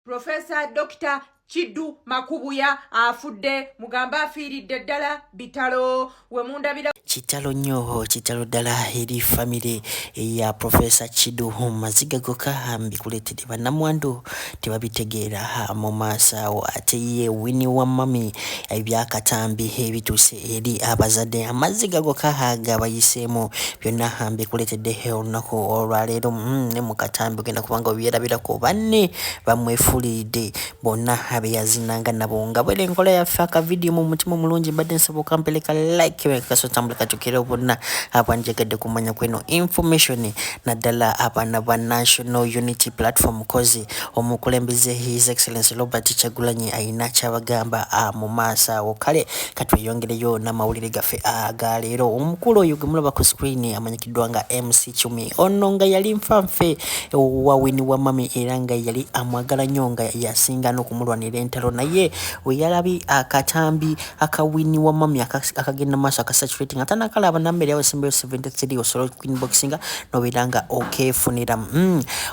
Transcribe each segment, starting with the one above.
Professor Dr. Chiddu Makubuya afudde mugamba afiiridde ddala bitalo we mundabira Kitalo nnyo kitalo ddala eri family ya Professor Chiddu maziga gokahambi kuletedde bannamwandu tebabitegeera mu maaso ate ye Winnie wa mami ebyakatambi ebituuse eri abazadde amaziga gokahaga bayiseemu byonna hambi kuletedde olunaku olwaleero ne mu katambi ogenda kubanga byerabirako banne bamwefuulidde bonna abeyazinanga nabo nga bwere enkola yaffe akavidiyo mu mutima omulungi mbadde nsaba okampeleka like kasotambula katukira bonna abanjegadde kumanya kweno information naddala abaana ba National Unity Platform kozi omukulembeze His Excellency Robert Kyagulanyi ayina kyabagamba mu maaso awo kale katweyongereyo n'amawulire gaffe agaleero omukulu oyo gwe mulaba ku screen amanyikiddwa nga MC Chumi ono nga yali nfanfe wa Winnie wa mami era nga yali amwagala nnyo nga yasinga n'okumulwanira entalo naye we yalabi akatambi aka Winnie wa mami akagenda maaso akasaturating atanakalaba nammere yawe simbayo 73 osolo queen boxinga nobeeranga okeefunira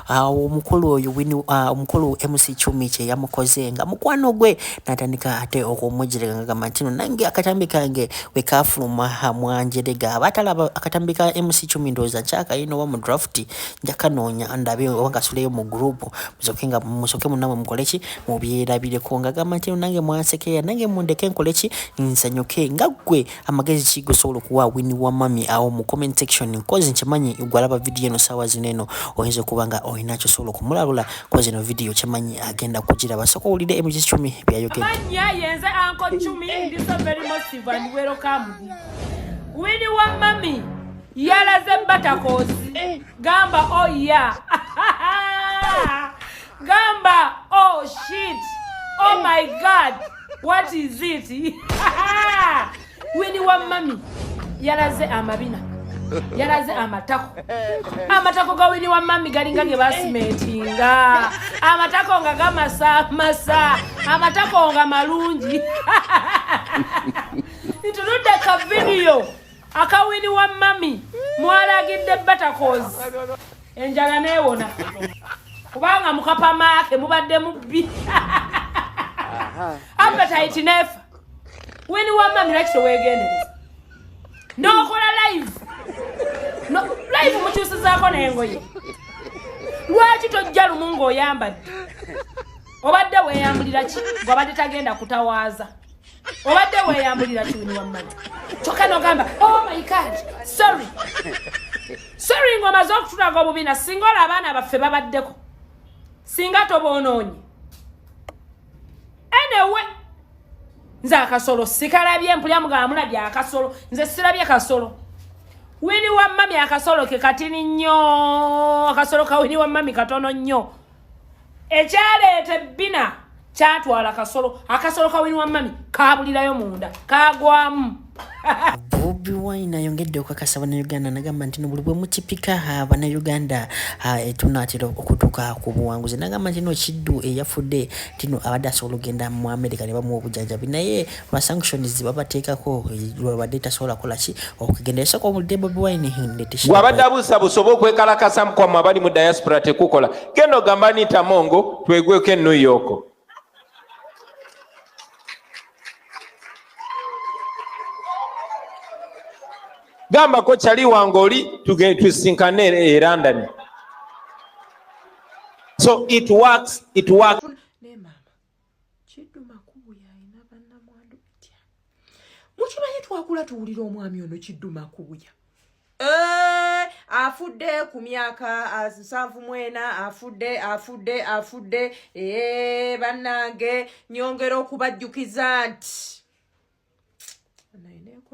omukulu oyo Winnie omukulu MC Chumi kye yamukoze nga mukwano gwe natandika ate okumujirega ngagamba nti nange akatambi kange we kafuluma mwanjerega abatalaba akatambi ka MC Chumi ndooza kyaka yino wa mu draft njakanoonya ndabe wangasuleyo mu group musoke munamwe mukoleki mubyerabireko ngagamba nti nange mwansekeya nange mundeke nkoleki nsanyuke nga gwe amagezi kigosobola okuwa Winnie wa mami awo mu comment section kozi nkimanyi gwalaba video eno sawa zineno oyinza kubanga oyinacho solo kumulalula kozi no video kimanyi agenda kugira basoko ulide MC Chumi byayogera manya yenze Uncle Chumi this is very massive and welcome Winnie wa mami yalaze batakos gamba oh yeah gamba oh shit oh my god what is it Winnie wa mami yalaze amabina yalaze amatako ga Winnie wa mami galinga ge basimetinga amatako nga gamasa amatako nga malungi ituludde ka video aka Winnie wa mami mwalagidde batakos enjala neewona kubanga mukapamake mubadde mubbi appetite nefa Winnie wa mami lakise wegendereza nokola live mukyusizaako n'engoye lwaki tojja lumu ng'oyambadde obadde weeyambulira ki ng'obadde tagenda kutawaaza obadde weeyambulira ki Winnie wa mami kyokka n'ogamba oh my god sorry ng'omaze okutulaga obubina singa ola abaana baffe babaddeko singa toboonoonye anyway nze akasolo sikalabye mpulya mugamba mulabye akasolo nze sirabye kasolo Winnie wa mami akasolo ke katini nnyo akasolo ka Winnie wa mami katono nnyo ekyaleeta ebbina kyatwala akasolo ka Winnie wa mami kabulirayo munda kagwamu Bobi Wine ayongedde okukakasa Bannayuganda nagamba nti buli bwe mukipika Bannayuganda tunatera okutuuka ku buwanguzi nagamba nti Chiddu eyafudde tino abadde asobola ogenda mu America ne bamuwa obujjanjabi naye lwa sanctions babateekako lwabadde tasobola kola ki okugenderesa ko mulidde Bobi Wine ndetesha wabadde abuusa busobola okwekalakasa mukwamu abali mu diaspora tekukola genda ogamba ni Tamongo twegweko e New York gamba ko chali wangoli tusinkane e London so it works ne mama Chiddu Makubuya ina bannamwandu bitya mukimanyi twakula tuwulira omwami ono Chiddu Makubuya afudde ku myaka 74 afudde bannange nyongera okubajjukiza nti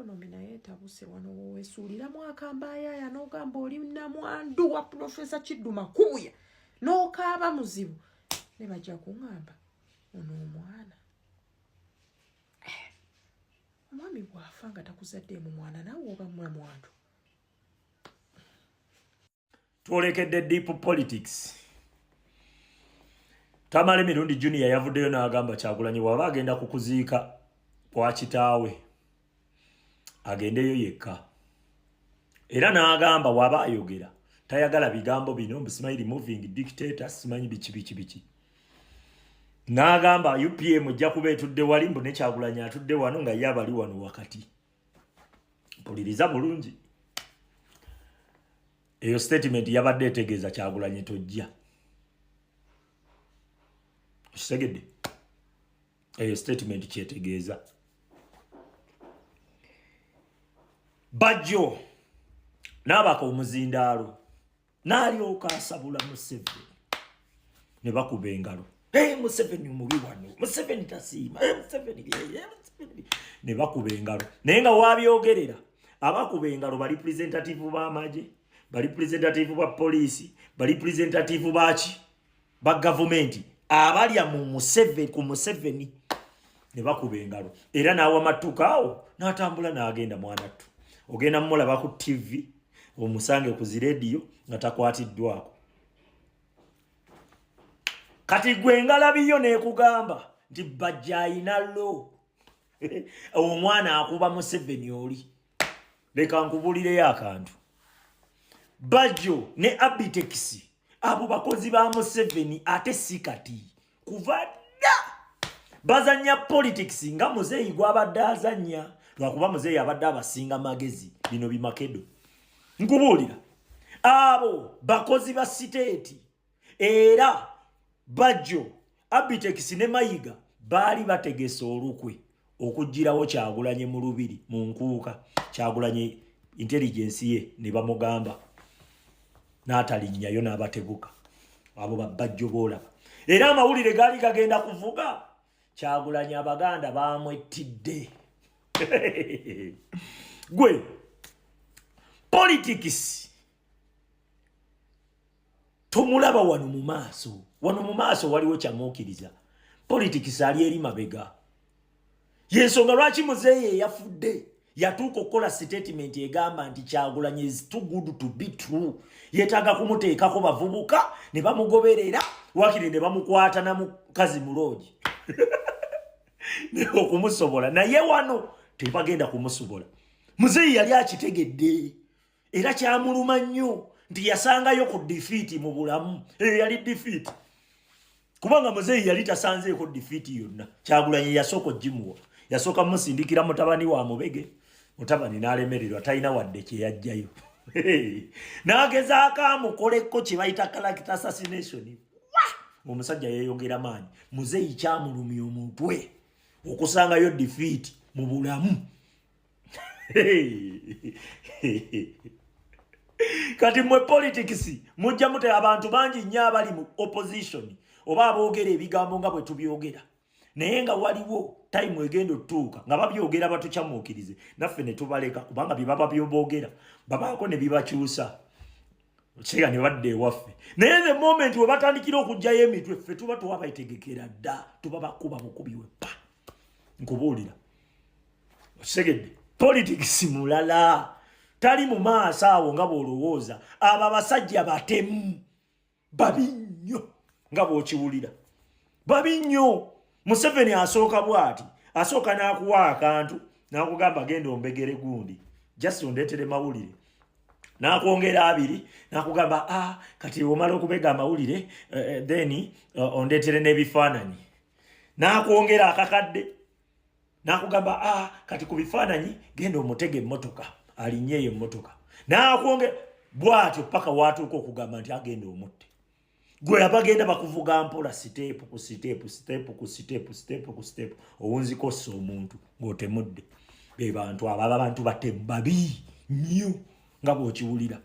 ekonomi naye tabuse wano wesuuliramu akambaayaya n'ogamba oli namwandu wa Professor Chiddu Makubuya n'okaaba muzibu ne bajja kuŋŋamba ono omwana omwami bw'afa nga takuzaddeemu mwana naawe oba mwandu twolekedde deep politics Tamale Mirundi Junior yavuddeyo n'agamba Kyagulanyi waba agenda kukuziika kwa kitaawe agendeyo yekka era n'agamba waba ayogera tayagala bigambo bino simanyi removing dictator simanyi biki n'agamba UPM ojja kuba etudde wali mbu ne Kyagulanyi atudde wano nga ye abali wano wakati. Mpuliriza bulungi. Eyo statement yabadde etegeeza Kyagulanyi tojja. Kisegedde. Eyo statement kyetegeeza. Bajjo n'abaka omuzindaalo n'alyoka asabula Museveni ne bakuba engalo. Museveni mubi wano. Museveni tasiima. Museveni ne bakuba engalo. Naye nga wabyogerera abakuba engalo bali representative b'amagye, bali representative ba poliisi, bali representative ba gavumenti abalya mu Museveni ku Museveni ne bakuba engalo. Era n'awa matuka awo n'atambula n'agenda mwanattu. Ogenda mmulaba ku TV omusange ku ziradio nga takwatiddwako. Kati gwe ngalabiyo n'ekugamba nti bajja ayina lo. Omwana akuba Museveni oli. Leka nkubulireyo akantu. Bajjo ne Abitex abo bakozi ba Museveni ate sikati kuva dda bazanya politics nga muzeeyi gwabadde azanya. Lwakuba muzeeyi abadde abasinga magezi bino bimakedo. Nkubulira abo bakozi ba siteeti era Bajjo Abitex ne Mayiga baali bategese olukwe okujjirawo Kyagulanyi mu lubiri mu nkuuka. Kyagulanyi intelligence ye ne bamugamba n'atalinnyayo n'abatebuka abo Bajjo boolaba. Era amawulire gaali gagenda kuvuga Kyagulanyi Abaganda bamwettidde. Gwe politics tomulaba wano mu maaso. Wano mu maaso waliwo kyamuukiriza. Politics ali eri mabega. Yensonga lwaki muzeeyi yafudde yatuuka okukola statement egamba nti Kyagulanyi is too good to be true. Yeetaaga kumuteekako bavubuka ne bamugoberera wakiri ne bamukwata na mukazi muloogi ne okumusobola. Naye wano tebagenda kumusobola. Muzeeyi yali akitegedde era kyamuluma nnyo nti yasangayo ku defeat mu bulamu. Yali defeat. Kubanga muzeeyi yali tasanzeeko defeat yonna. Kyagulanyi yasooka ogimuwa. Yasooka musindikira mutabani wa Mubege. Mutabani n'alemererwa talina wadde kye yajjayo. N'agezaako amukoleko kye bayita character assassination. Omusajja yeeyongera maanyi. Muzeeyi kyamulumya omutwe okusangayo defeat mu bulamu. Kati mwe politics mujja mute abantu bangi nnyo abali mu opposition oba aboogera ebigambo nga bwe tubyogera. Naye nga waliwo time egenda otuuka nga babyogera batukyamuukirize naffe ne tubaleka kubanga bye baba byoboogera babaako ne bibakyusa. Kyega ne badde ewaffe. Naye the moment we batandikira okujjayo emitwe ffe tuba tuwabayitegekera dda tuba bakuba bukubi weppa. Nkubuulira. Segedde. Politics mulala. Tali mu maaso awo nga bw'olowooza. Abo abasajja batemu. Babi nnyo nga bw'okiwulira. Babi nnyo. Museveni asooka bw'ati. Asooka n'akuwa akantu. N'akugamba genda ombegere gundi. Just ondeetere mawulire. N'akwongera abiri. N'akugamba kati omala okubega amawulire. Then ondeetere n'ebifaananyi. N'akwongera akakadde. N'akugamba kati ku bifaananyi genda omutege emmotoka. Alinyeyo emmotoka. N'akwongera bw'atyo paka watuuka okugamba nti agenda omutte. Gwe abagenda bakuvuga mpola step ku step step ku step step ku step owunzikosa omuntu ng'otemudde. Be bantu abo abantu batemu babi nnyo nga bw'okiwulira.